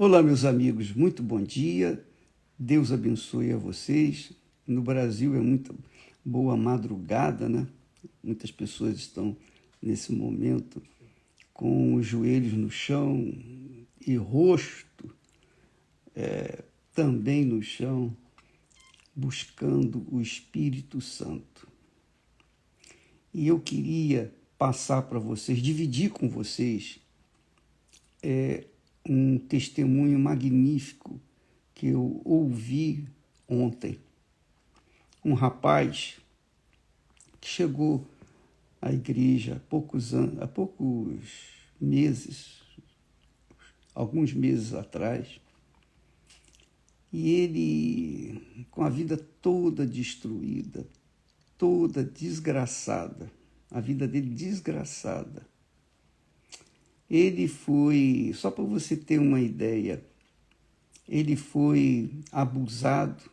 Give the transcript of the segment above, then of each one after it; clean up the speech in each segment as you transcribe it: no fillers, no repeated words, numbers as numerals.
Olá, meus amigos, muito bom dia. Deus abençoe a vocês. No Brasil é muito boa madrugada, né? Muitas pessoas estão nesse momento com os joelhos no chão e rosto também no chão, buscando o Espírito Santo. E eu queria passar para vocês, dividir com vocês um testemunho magnífico que eu ouvi ontem. Um rapaz que chegou à igreja há poucos meses, alguns meses atrás, e ele, com a vida toda destruída, toda desgraçada, a vida dele desgraçada. Ele foi, só para você ter uma ideia, ele foi abusado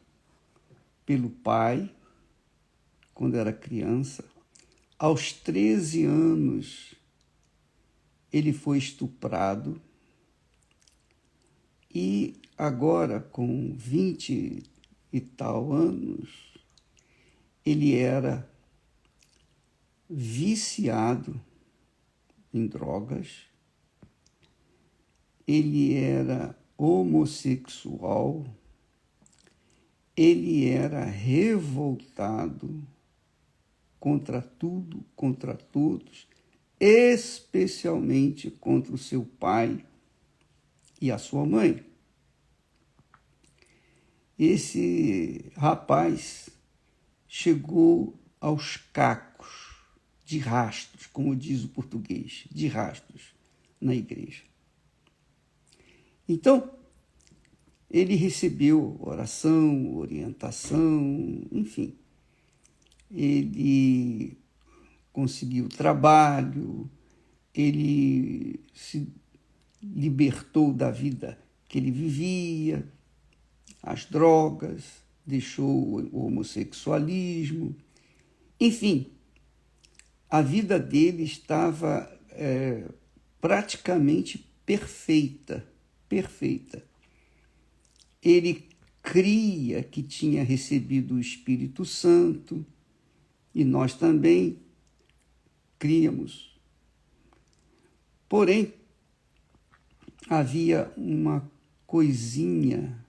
pelo pai quando era criança. Aos 13 anos, ele foi estuprado e agora, com 20 e tal anos, ele era viciado em drogas, ele era homossexual, ele era revoltado contra tudo, contra todos, especialmente contra o seu pai e a sua mãe. Esse rapaz chegou aos cacos de rastros, como diz o português, de rastros na igreja. Então, ele recebeu oração, orientação, enfim. Ele conseguiu trabalho, ele se libertou da vida que ele vivia, as drogas, deixou o homossexualismo, enfim, a vida dele estava praticamente perfeita. Ele cria que tinha recebido o Espírito Santo, e nós também críamos. Porém, havia uma coisinha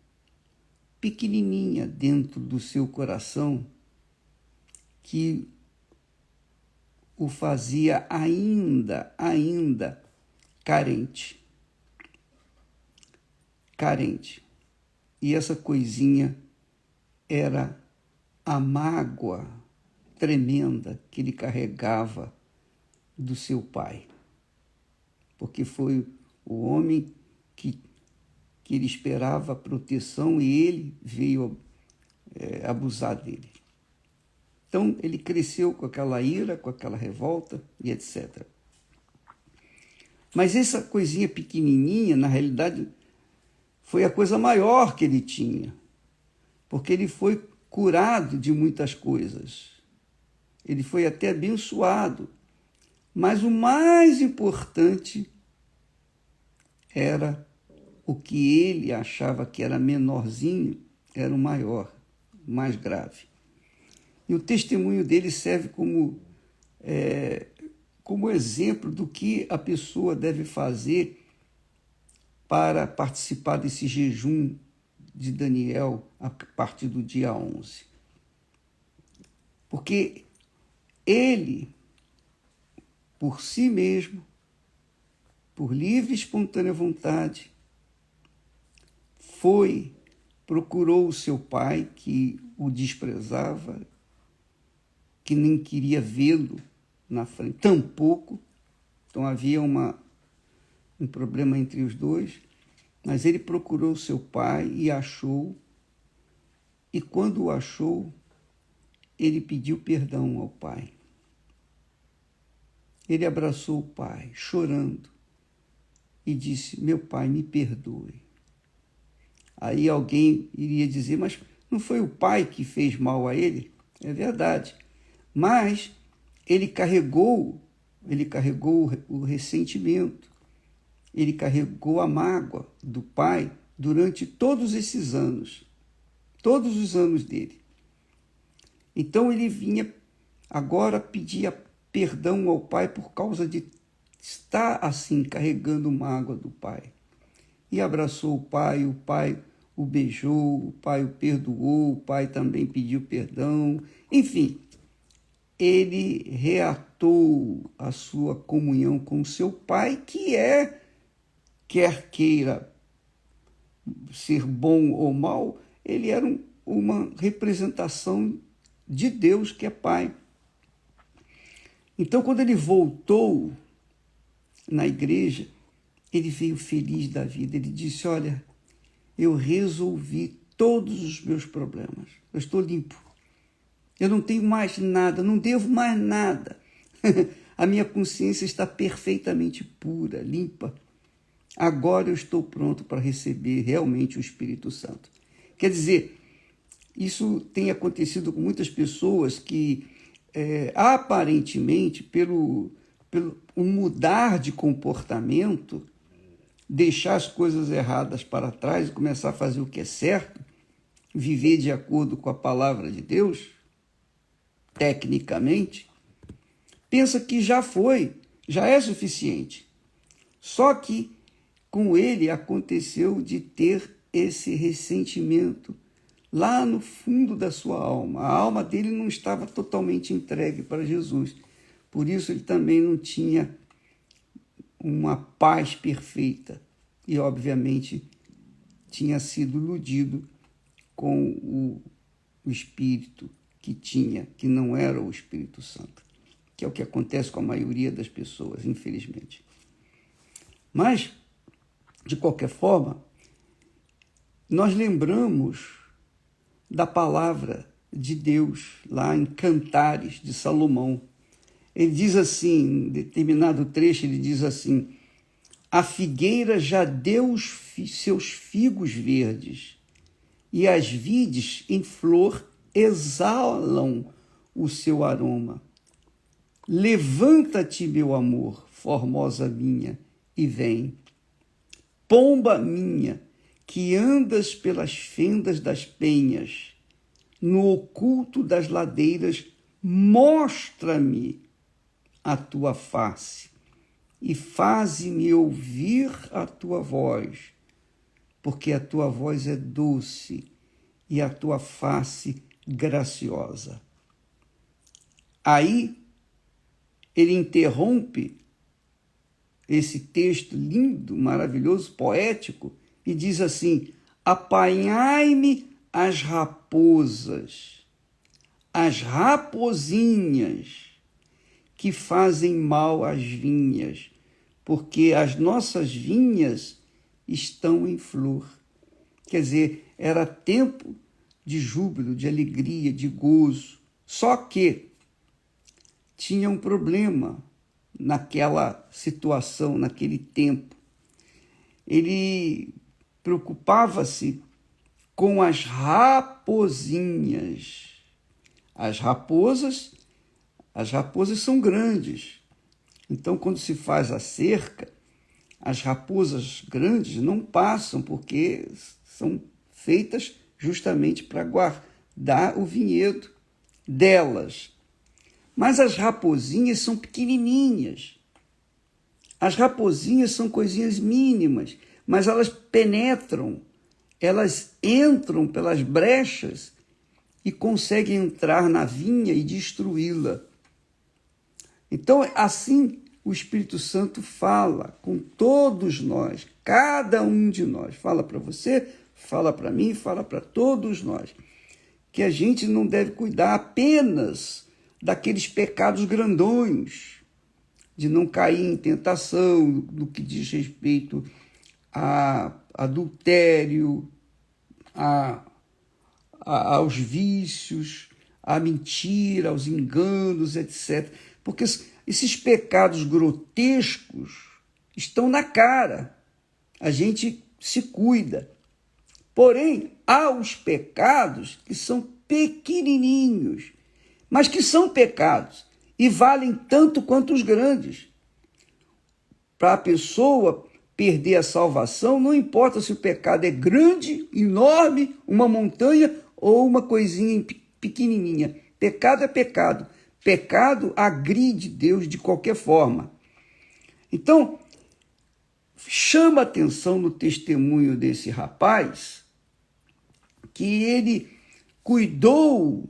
pequenininha dentro do seu coração que o fazia ainda carente. E essa coisinha era a mágoa tremenda que ele carregava do seu pai. Porque foi o homem que ele esperava proteção e ele veio abusar dele. Então, ele cresceu com aquela ira, com aquela revolta e etc. Mas essa coisinha pequenininha, na realidade, foi a coisa maior que ele tinha, porque ele foi curado de muitas coisas. Ele foi até abençoado. Mas o mais importante era o que ele achava que era menorzinho, era o maior, mais grave. E o testemunho dele serve como exemplo do que a pessoa deve fazer para participar desse jejum de Daniel a partir do dia 11. Porque ele, por si mesmo, por livre e espontânea vontade, procurou o seu pai, que o desprezava, que nem queria vê-lo na frente, tampouco. Então havia um problema entre os dois, mas ele procurou o seu pai e achou, e quando o achou, ele pediu perdão ao pai. Ele abraçou o pai, chorando, e disse: meu pai, me perdoe. Aí alguém iria dizer: mas não foi o pai que fez mal a ele? É verdade. Mas ele carregou o ressentimento. ele carregou a mágoa do pai durante todos esses anos, todos os anos dele. Então ele vinha agora pedir perdão ao pai por causa de estar assim, carregando mágoa do pai. E abraçou o pai o beijou, o pai o perdoou, o pai também pediu perdão. Enfim, ele reatou a sua comunhão com seu pai, que quer queira ser bom ou mal, ele era uma representação de Deus, que é pai. Então, quando ele voltou na igreja, ele veio feliz da vida. Ele disse: olha, eu resolvi todos os meus problemas. Eu estou limpo. Eu não tenho mais nada, não devo mais nada. A minha consciência está perfeitamente pura, limpa. Agora eu estou pronto para receber realmente o Espírito Santo. Quer dizer, isso tem acontecido com muitas pessoas que, aparentemente, pelo mudar de comportamento, deixar as coisas erradas para trás e começar a fazer o que é certo, viver de acordo com a palavra de Deus, tecnicamente, pensa que já é suficiente. Só que com ele aconteceu de ter esse ressentimento lá no fundo da sua alma. A alma dele não estava totalmente entregue para Jesus. Por isso ele também não tinha uma paz perfeita e, obviamente, tinha sido iludido com o Espírito que não era o Espírito Santo, que é o que acontece com a maioria das pessoas, infelizmente. Mas, de qualquer forma, nós lembramos da palavra de Deus lá em Cantares de Salomão. Ele diz assim, em determinado trecho, ele diz assim: a figueira já deu seus figos verdes, e as vides em flor exalam o seu aroma. Levanta-te, meu amor, formosa minha, e vem. Pomba minha, que andas pelas fendas das penhas, no oculto das ladeiras, mostra-me a tua face e faze-me ouvir a tua voz, porque a tua voz é doce e a tua face graciosa. Aí ele interrompe esse texto lindo, maravilhoso, poético, e diz assim: apanhai-me as raposas, as raposinhas que fazem mal às vinhas, porque as nossas vinhas estão em flor. Quer dizer, era tempo de júbilo, de alegria, de gozo. Só que tinha um problema naquela situação, naquele tempo. Ele preocupava-se com as raposinhas. As raposas são grandes. Então, quando se faz a cerca, as raposas grandes não passam, porque são feitas justamente para guardar o vinhedo delas. Mas as raposinhas são pequenininhas. As raposinhas são coisinhas mínimas, mas elas penetram, elas entram pelas brechas e conseguem entrar na vinha e destruí-la. Então, assim, o Espírito Santo fala com todos nós, cada um de nós. Fala para você, fala para mim, fala para todos nós, que a gente não deve cuidar apenas daqueles pecados grandões, de não cair em tentação, no que diz respeito a adultério, aos vícios, à mentira, aos enganos, etc. Porque esses pecados grotescos estão na cara. A gente se cuida. Porém, há os pecados que são pequenininhos, mas que são pecados e valem tanto quanto os grandes. Para a pessoa perder a salvação, não importa se o pecado é grande, enorme, uma montanha ou uma coisinha pequenininha. Pecado é pecado. Pecado agride Deus de qualquer forma. Então, chama atenção no testemunho desse rapaz que ele cuidou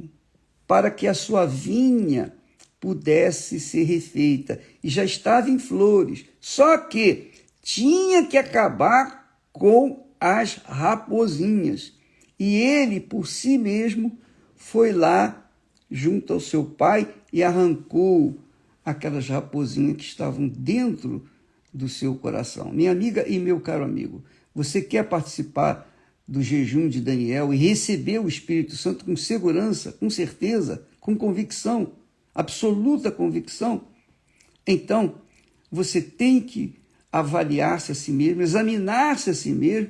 para que a sua vinha pudesse ser refeita e já estava em flores. Só que tinha que acabar com as raposinhas. E ele, por si mesmo, foi lá junto ao seu pai e arrancou aquelas raposinhas que estavam dentro do seu coração. Minha amiga e meu caro amigo, você quer participar do jejum de Daniel e receber o Espírito Santo com segurança, com certeza, com convicção, absoluta convicção? Então, você tem que avaliar-se a si mesmo, examinar-se a si mesmo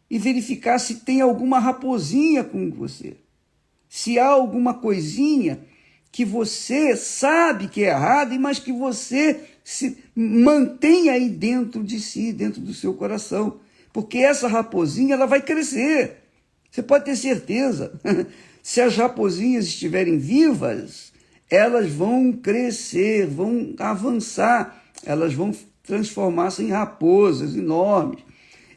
e verificar se tem alguma raposinha com você. Se há alguma coisinha que você sabe que é errada, mas que você se mantém aí dentro de si, dentro do seu coração. Porque essa raposinha ela vai crescer. Você pode ter certeza. Se as raposinhas estiverem vivas, elas vão crescer, vão avançar, elas vão transformar-se em raposas enormes.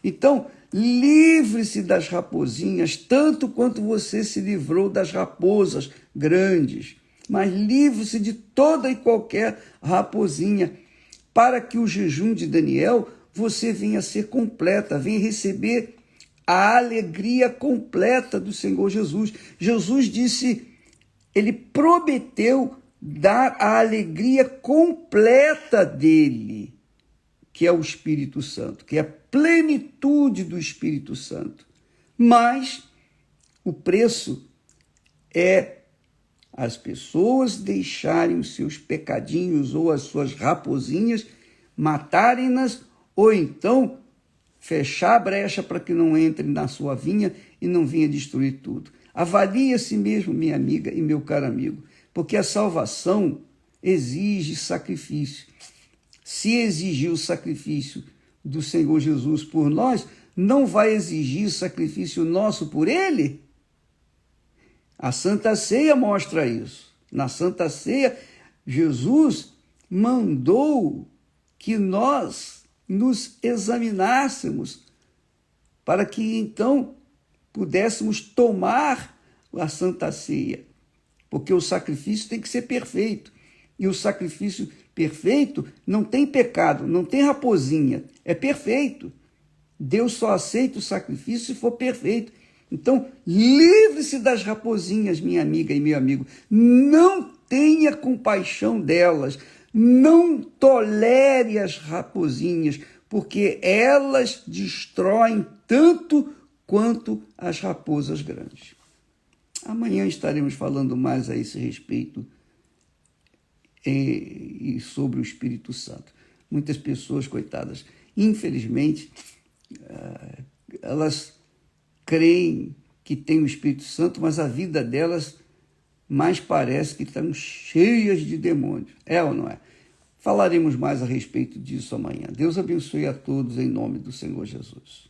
Então, livre-se das raposinhas, tanto quanto você se livrou das raposas grandes. Mas livre-se de toda e qualquer raposinha, para que o jejum de Daniel você venha ser completa, venha receber a alegria completa do Senhor Jesus. Jesus disse, ele prometeu dar a alegria completa dele, que é o Espírito Santo, que é a plenitude do Espírito Santo. Mas o preço é as pessoas deixarem os seus pecadinhos ou as suas raposinhas, matarem-nas, ou então fechar a brecha para que não entre na sua vinha e não venha destruir tudo. Avalie a si mesmo, minha amiga e meu caro amigo, porque a salvação exige sacrifício. Se exigir o sacrifício do Senhor Jesus por nós, não vai exigir sacrifício nosso por Ele? A Santa Ceia mostra isso. Na Santa Ceia, Jesus mandou que nós nos examinássemos para que então pudéssemos tomar a Santa Ceia, porque o sacrifício tem que ser perfeito. E o sacrifício perfeito não tem pecado, não tem raposinha, é perfeito. Deus só aceita o sacrifício se for perfeito. Então, livre-se das raposinhas, minha amiga e meu amigo. Não tenha compaixão delas. Não tolere as raposinhas, porque elas destroem tanto quanto as raposas grandes. Amanhã estaremos falando mais a esse respeito e sobre o Espírito Santo. Muitas pessoas, coitadas, infelizmente, elas creem que têm o Espírito Santo, mas a vida delas mais parece que estão cheias de demônios. É ou não é? Falaremos mais a respeito disso amanhã. Deus abençoe a todos em nome do Senhor Jesus.